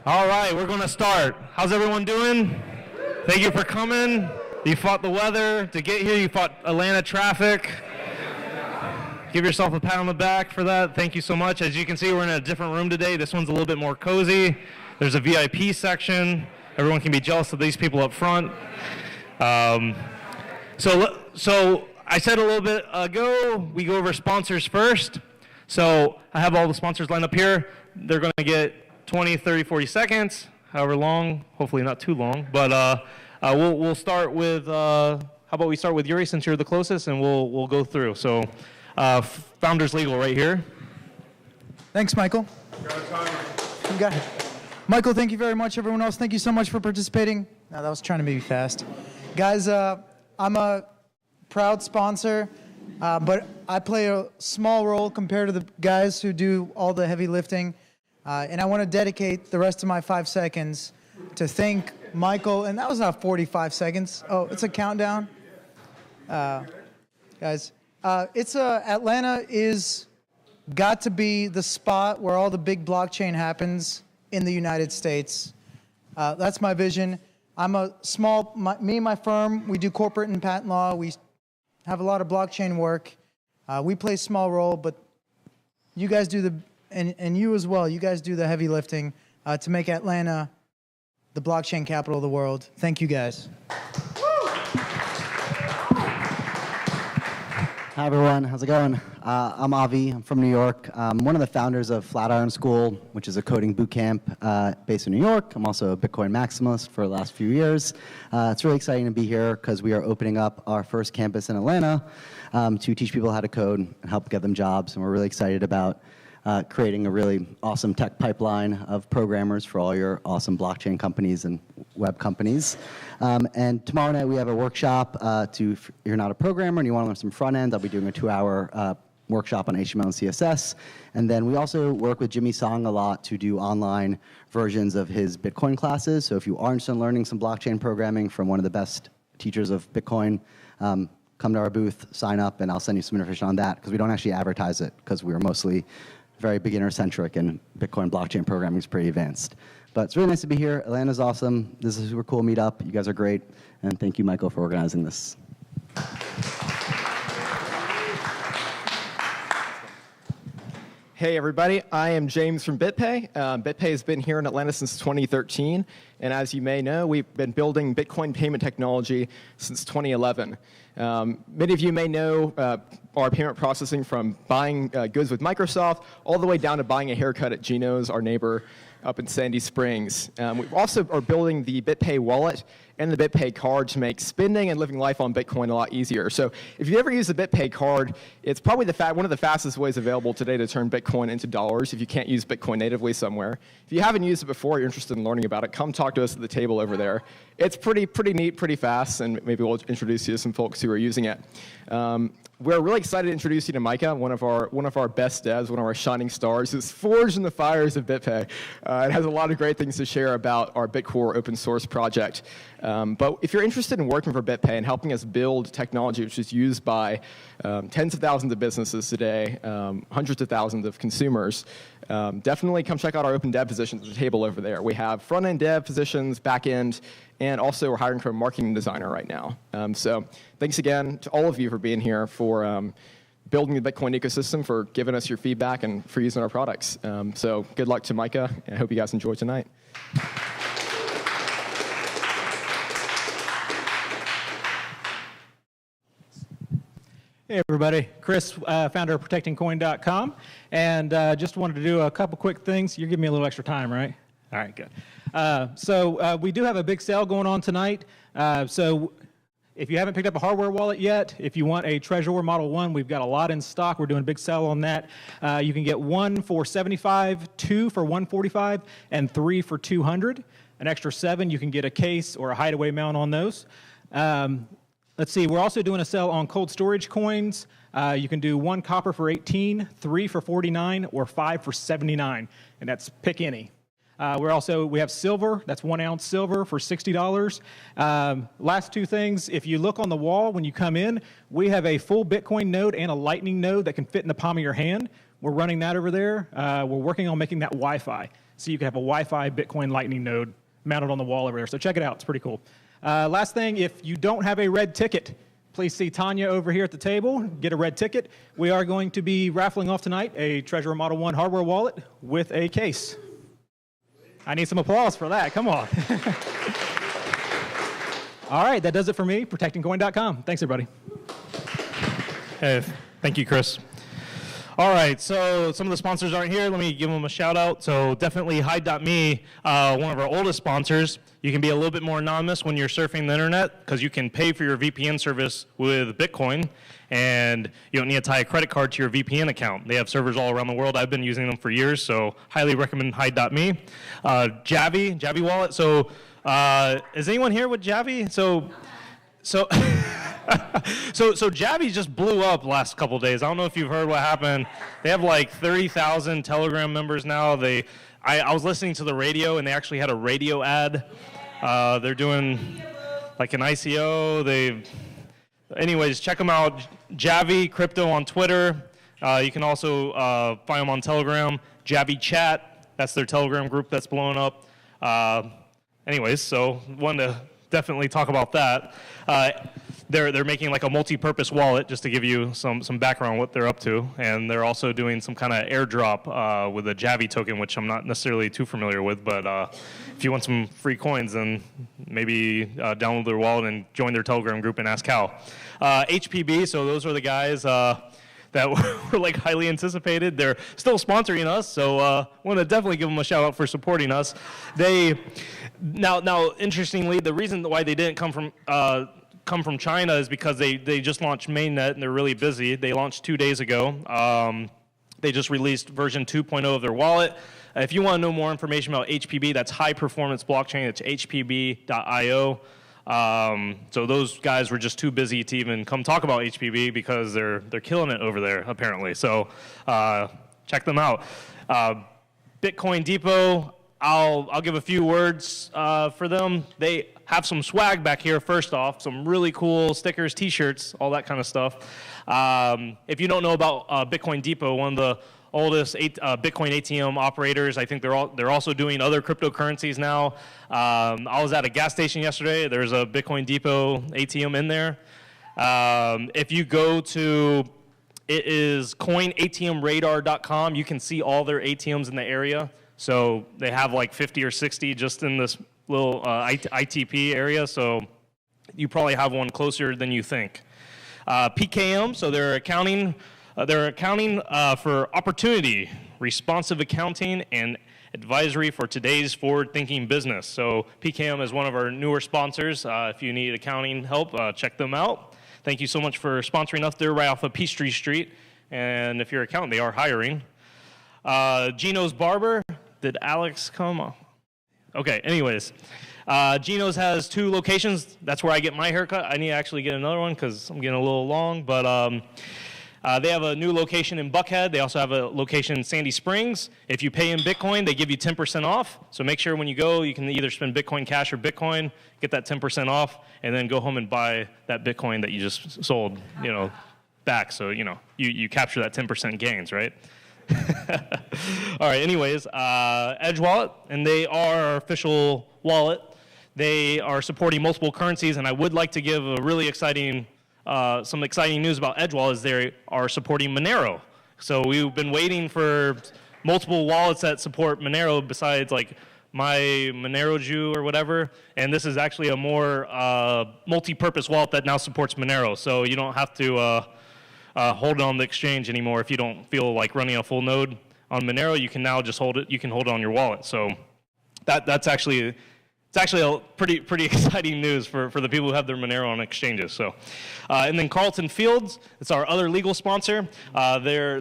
All right, we're going to start. How's everyone doing? Thank you for coming. You fought the weather to get here. You fought Atlanta traffic. Give yourself a pat on the back for that. Thank you so much. As you can see, we're in a different room today. This one's a little bit more cozy. There's a VIP section. Everyone can be jealous of these people up front. So I said a little bit ago, we go over sponsors first. So I have all the sponsors lined up here. They're going to get 20, 30, 40 seconds, however long, hopefully not too long. But we'll start with, how about we start with Yuri since you're the closest, and we'll go through. So Founders Legal right here. Thanks, Michael. You got it. Michael, thank you very much. Everyone else, thank you so much for participating. No, that was trying to be fast. Guys, I'm a proud sponsor, but I play a small role compared to the guys who do all the heavy lifting. And I want to dedicate the rest of my 5 seconds to thank Michael. And that was not 45 seconds. Oh, it's a countdown. Guys, Atlanta is got to be the spot where all the big blockchain happens in the United States. That's my vision. I'm me and my firm, we do corporate and patent law. We have a lot of blockchain work. We play a small role, but you guys do and you as well, you guys do the heavy lifting to make Atlanta the blockchain capital of the world. Thank you, guys. Hi, everyone. How's it going? I'm Avi. I'm from New York. I'm one of the founders of Flatiron School, which is a coding boot camp based in New York. I'm also a Bitcoin maximalist for the last few years. It's really exciting to be here because we are opening up our first campus in Atlanta to teach people how to code and help get them jobs. And we're really excited about creating a really awesome tech pipeline of programmers for all your awesome blockchain companies and web companies. And tomorrow night we have a workshop if you're not a programmer and you want to learn some front end, I'll be doing a 2-hour workshop on HTML and CSS. And then we also work with Jimmy Song a lot to do online versions of his Bitcoin classes. So if you are interested in learning some blockchain programming from one of the best teachers of Bitcoin, come to our booth, sign up, and I'll send you some information on that because we don't actually advertise it because we are mostly very beginner-centric, and Bitcoin blockchain programming is pretty advanced. But it's really nice to be here. Atlanta's awesome. This is a super cool meetup. You guys are great. And thank you, Michael, for organizing this. Hey, everybody. I am James from Bitpay. Bitpay has been here in Atlanta since 2013. And as you may know, we've been building Bitcoin payment technology since 2011. Many of you may know our payment processing from buying goods with Microsoft all the way down to buying a haircut at Gino's, our neighbor up in Sandy Springs. We also are building the Bitpay wallet and the Bitpay card to make spending and living life on Bitcoin a lot easier. So if you ever use the Bitpay card, it's probably one of the fastest ways available today to turn Bitcoin into dollars if you can't use Bitcoin natively somewhere. If you haven't used it before, you're interested in learning about it, come talk to us at the table over there. It's pretty neat, pretty fast, and maybe we'll introduce you to some folks who are using it. We're really excited to introduce you to Micah, one of our best devs, one of our shining stars, who's forged in the fires of Bitpay. It has a lot of great things to share about our Bitcore open source project. But if you're interested in working for Bitpay and helping us build technology which is used by tens of thousands of businesses today, hundreds of thousands of consumers, definitely come check out our open dev positions at the table over there. We have front-end dev positions, back-end, and also we're hiring for a marketing designer right now. So thanks again to all of you for being here, for building the Bitcoin ecosystem, for giving us your feedback, and for using our products. So good luck to Micah, and I hope you guys enjoy tonight. Hey everybody, Chris, founder of ProtectingCoin.com, and just wanted to do a couple quick things. You're giving me a little extra time, right? All right, good. So we do have a big sale going on tonight. So if you haven't picked up a hardware wallet yet, if you want a Trezor Model 1, we've got a lot in stock. We're doing a big sale on that. You can get one for $75, two for $145, and three for $200. An extra 7, you can get a case or a hideaway mount on those. Let's see, we're also doing a sale on cold storage coins. You can do 1 copper for 18, 3 for 49, or 5 for 79, and that's pick any. We have silver, that's 1 ounce silver for $60. Last 2 things, if you look on the wall when you come in, we have a full Bitcoin node and a Lightning node that can fit in the palm of your hand. We're running that over there. We're working on making that Wi-Fi. so you can have a Wi-Fi Bitcoin Lightning node mounted on the wall over there. So check it out. It's pretty cool. Last thing, if you don't have a red ticket, please see Tanya over here at the table. Get a red ticket. We are going to be raffling off tonight a Treasurer Model 1 hardware wallet with a case. I need some applause for that. Come on. All right, that does it for me. ProtectingCoin.com. Thanks, everybody. Hey, thank you, Chris. All right, so some of the sponsors aren't here. Let me give them a shout out. So definitely Hide.me, one of our oldest sponsors. You can be a little bit more anonymous when you're surfing the internet because you can pay for your VPN service with Bitcoin, and you don't need to tie a credit card to your VPN account. They have servers all around the world. I've been using them for years, so highly recommend Hide.me. Javi Wallet. So is anyone here with Javi? So Javi just blew up last couple days. I don't know if you've heard what happened. They have like 30,000 Telegram members now. I was listening to the radio, and they actually had a radio ad. They're doing like an ICO. Anyways, check them out. Javi Crypto on Twitter. You can also find them on Telegram. Javi Chat. That's their Telegram group that's blowing up. Anyways, so wanted to definitely talk about that. They're making like a multi-purpose wallet, just to give you some background on what they're up to, and they're also doing some kind of airdrop with a Javi token, which I'm not necessarily too familiar with, but if you want some free coins, then maybe download their wallet and join their Telegram group and ask how. HPB, so those are the guys that were like highly anticipated. They're still sponsoring us, so I want to definitely give them a shout out for supporting us. Now, interestingly, the reason why they didn't come from China is because they just launched Mainnet and they're really busy. They launched 2 days ago. They just released version 2.0 of their wallet. If you want to know more information about HPB, that's High Performance Blockchain. It's hpb.io. So those guys were just too busy to even come talk about HPB because they're killing it over there apparently. So check them out. Bitcoin Depot. I'll give a few words for them. They have some swag back here, first off, some really cool stickers, t-shirts, all that kind of stuff. If you don't know about Bitcoin Depot, one of the oldest Bitcoin ATM operators, I think they're also doing other cryptocurrencies now. I was at a gas station yesterday. There's a Bitcoin Depot ATM in there. If you go to, it is coinatmradar.com, you can see all their ATMs in the area. So they have like 50 or 60 just in this little ITP area, so you probably have one closer than you think. PKM, so they're accounting for opportunity, responsive accounting, and advisory for today's forward-thinking business. So PKM is one of our newer sponsors. If you need accounting help, check them out. Thank you so much for sponsoring us. They're right off of Peachtree Street, and if you're an accountant, they are hiring. Gino's Barber. Did Alex come? Okay, anyways. Gino's has 2 locations. That's where I get my haircut. I need to actually get another one because I'm getting a little long. But they have a new location in Buckhead. They also have a location in Sandy Springs. If you pay in Bitcoin, they give you 10% off. So make sure when you go, you can either spend Bitcoin Cash or Bitcoin, get that 10% off, and then go home and buy that Bitcoin that you just sold, back. So, you capture that 10% gains, right? All right, anyways, Edge Wallet, and they are our official wallet. They are supporting multiple currencies, and I would like to give a really exciting, some exciting news about Edge Wallet is they are supporting Monero. So we've been waiting for multiple wallets that support Monero besides like my Monero Jew or whatever, and this is actually a more multi-purpose wallet that now supports Monero, so you don't have to hold it on the exchange anymore. If you don't feel like running a full node on Monero, you can now just hold it. You can hold it on your wallet. So that's actually a pretty exciting news for the people who have their Monero on exchanges. So, and then Carlton Fields, it's our other legal sponsor. They're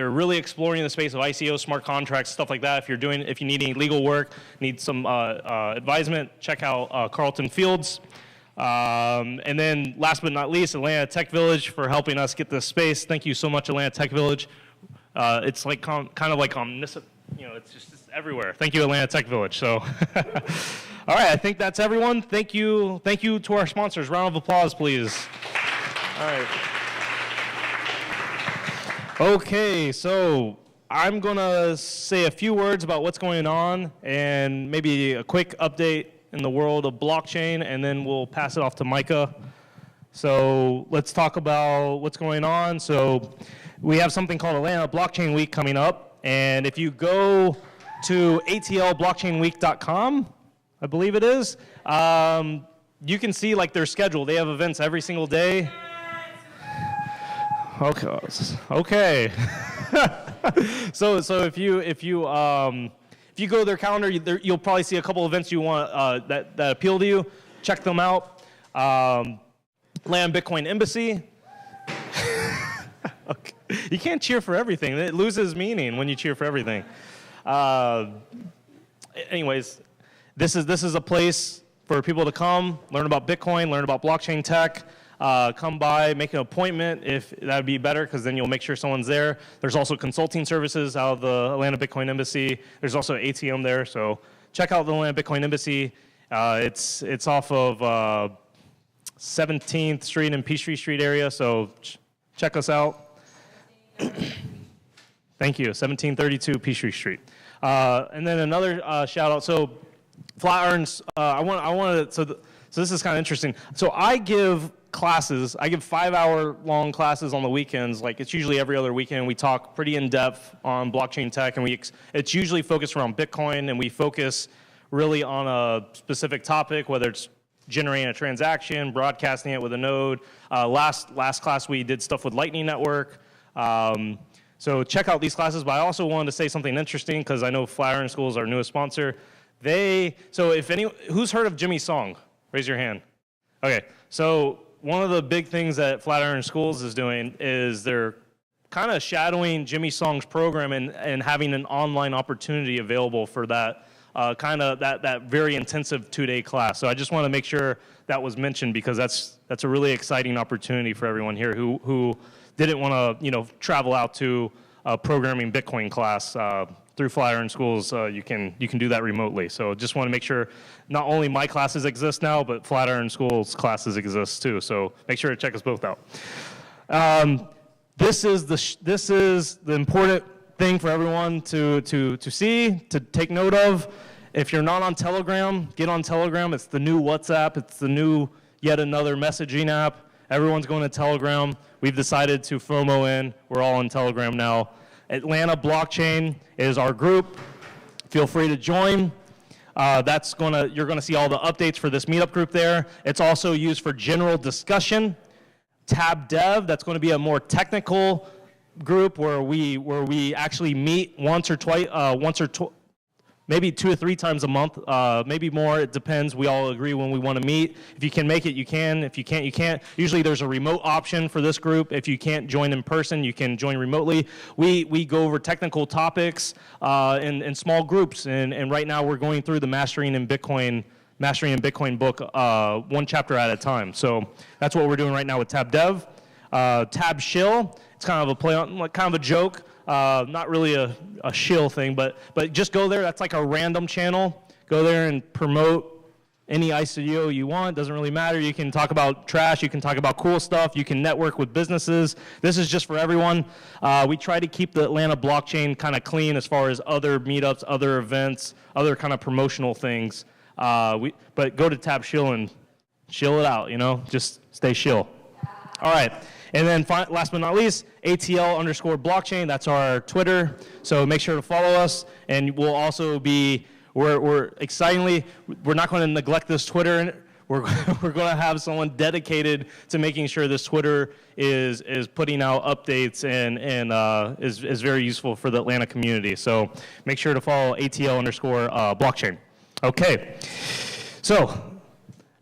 really exploring the space of ICO, smart contracts, stuff like that. If you need any legal work, need some advisement, check out Carlton Fields. And then last but not least, Atlanta Tech Village for helping us get this space. Thank you so much, Atlanta Tech Village. It's like kind of like omniscient, it's just everywhere. Thank you, Atlanta Tech Village. So, all right, I think that's everyone. Thank you to our sponsors. Round of applause, please. All right. Okay, so I'm going to say a few words about what's going on and maybe a quick update in the world of blockchain, and then we'll pass it off to Micah. So let's talk about what's going on. So we have something called Atlanta Blockchain Week coming up, and if you go to atlblockchainweek.com, I believe it is, you can see like their schedule. They have events every single day. Okay. So if you go to their calendar, you'll probably see a couple events you want that appeal to you. Check them out. Land Bitcoin Embassy. Okay. You can't cheer for everything. It loses meaning when you cheer for everything. Anyways, this is a place for people to come, learn about Bitcoin, learn about blockchain tech. Come by, make an appointment if that would be better, because then you'll make sure someone's there. There's also consulting services out of the Atlanta Bitcoin Embassy. There's also an ATM there, so check out the Atlanta Bitcoin Embassy. It's off of 17th Street and Peachtree Street area, so check us out. Thank you, 1732 Peachtree Street. And then another shout out. So Flatiron's, so this is kind of interesting. So I give classes. I give 5-hour-long classes on the weekends. Like, it's usually every other weekend. We talk pretty in-depth on blockchain tech, and it's usually focused around Bitcoin, and we focus really on a specific topic, whether it's generating a transaction, broadcasting it with a node. Last class we did stuff with Lightning Network. So check out these classes. But I also wanted to say something interesting, because I know Flatiron School is our newest sponsor. Who's heard of Jimmy's song? Raise your hand. Okay, so one of the big things that Flatiron Schools is doing is they're kind of shadowing Jimmy Song's program and having an online opportunity available for that that very intensive 2-day class. So I just want to make sure that was mentioned, because that's a really exciting opportunity for everyone here who didn't want to travel out to a programming Bitcoin class. Through Flatiron Schools, you can do that remotely. So just want to make sure not only my classes exist now, but Flatiron Schools classes exist too. So make sure to check us both out. This is the important thing for everyone to see, to take note of. If you're not on Telegram, get on Telegram. It's the new WhatsApp. It's the new yet another messaging app. Everyone's going to Telegram. We've decided to FOMO in. We're all on Telegram now. Atlanta Blockchain is our group. Feel free to join. You're going to see all the updates for this meetup group there. It's also used for general discussion. Tab Dev, that's going to be a more technical group where we actually meet once or twice, maybe 2 or 3 times a month, maybe more. It depends. We all agree when we want to meet. If you can make it, you can. If you can't, you can't. Usually there's a remote option for this group. If you can't join in person, you can join remotely. We go over technical topics in small groups, and right now we're going through the Mastering in Bitcoin book, one chapter at a time. So that's what we're doing right now with Tab Dev. Tab Shill, it's kind of a play on, like, kind of a joke. Not really a shill thing, but just go there. That's like a random channel. Go there and promote any ICO you want. Doesn't really matter. You can talk about trash. You can talk about cool stuff. You can network with businesses. This is just for everyone. We try to keep the Atlanta blockchain kind of clean as far as other meetups, other events, other kind of promotional things. But go to Tab Shill and chill it out, just stay shill. All right. And then last but not least, ATL_blockchain, that's our Twitter. So make sure to follow us. And we'll also be, we're excitingly, we're not going to neglect this Twitter. We're going to have someone dedicated to making sure this Twitter is putting out updates and is very useful for the Atlanta community. So make sure to follow ATL_blockchain. Okay. So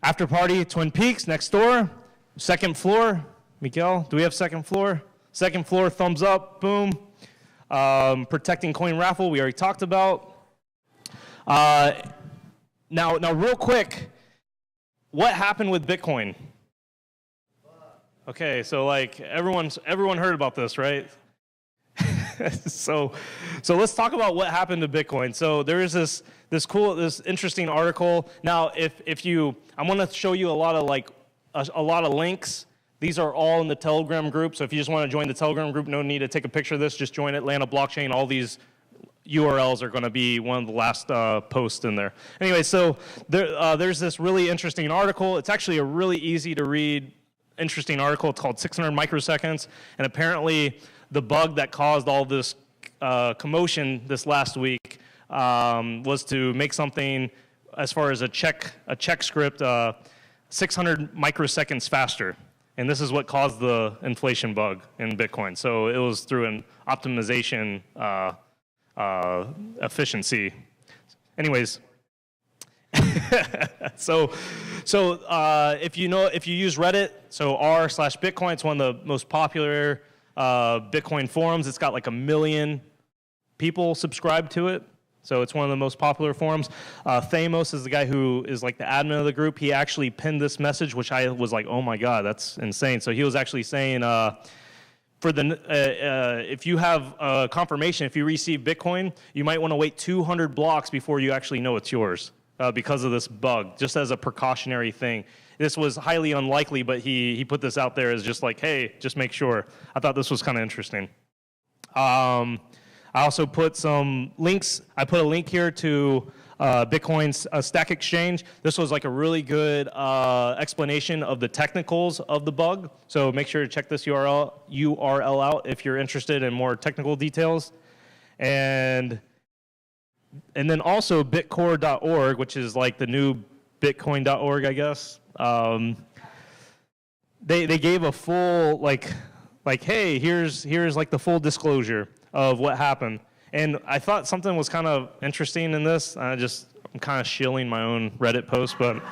after party, Twin Peaks, next door, second floor. Miguel, do we have second floor? Second floor, thumbs up, boom. Protecting Coin raffle, we already talked about. Now, real quick, what happened with Bitcoin? Okay, so like everyone heard about this, right? So let's talk about what happened to Bitcoin. So there is this interesting article. Now, I'm going to show you a lot of links. These are all in the Telegram group. So if you just want to join the Telegram group, no need to take a picture of this. Just join Atlanta Blockchain. All these URLs are going to be one of the last posts in there. Anyway, so there's this really interesting article. It's actually a really easy to read, interesting article. It's called 600 Microseconds. And apparently the bug that caused all this commotion this last week was to make something as far as a check script 600 microseconds faster. And this is what caused the inflation bug in Bitcoin. So it was through an optimization efficiency. Anyways, so if you use Reddit, so r/Bitcoin, it's one of the most popular Bitcoin forums. It's got like 1 million people subscribed to it. So it's one of the most popular forums. Thamos is the guy who is like the admin of the group. He actually pinned this message, which I was like, oh my God, that's insane. So he was actually saying, if you have confirmation, if you receive Bitcoin, you might want to wait 200 blocks before you actually know it's yours because of this bug, just as a precautionary thing. This was highly unlikely, but he put this out there as just like, hey, just make sure. I thought this was kind of interesting. I also put some links. I put a link here to Bitcoin's Stack Exchange. This was like a really good explanation of the technicals of the bug. So make sure to check this URL out if you're interested in more technical details. And then also bitcore.org, which is like the new bitcoin.org, I guess. They gave a full like hey, here's like the full disclosure of what happened. And I thought something was kind of interesting in this. I'm kind of shilling my own Reddit post, but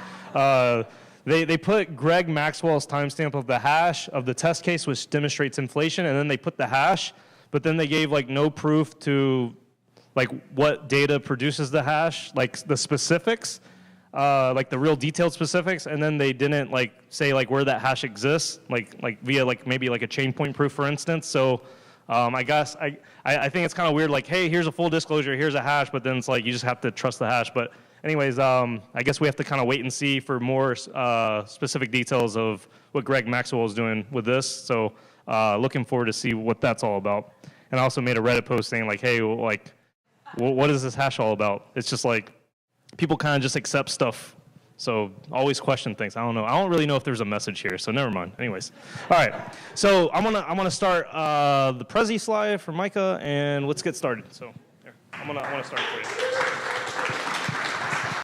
they put Greg Maxwell's timestamp of the hash of the test case, which demonstrates inflation, and then they put the hash, but then they gave like no proof to like what data produces the hash, like the specifics, like the real detailed specifics, and then they didn't like say like where that hash exists, like via like maybe like a chain point proof, for instance. So I guess I think it's kind of weird, like, hey, here's a full disclosure, here's a hash, but then it's like you just have to trust the hash. But anyways, I guess we have to kind of wait and see for more specific details of what Greg Maxwell is doing with this. So looking forward to see what that's all about. And I also made a Reddit post saying like, hey, like, what is this hash all about? It's just like people kind of just accept stuff. So always question things. I don't know. I don't really know if there's a message here, so never mind. Anyways, all right. So I'm gonna start the Prezi slide for Micah, and let's get started. So here, I'm gonna start for you.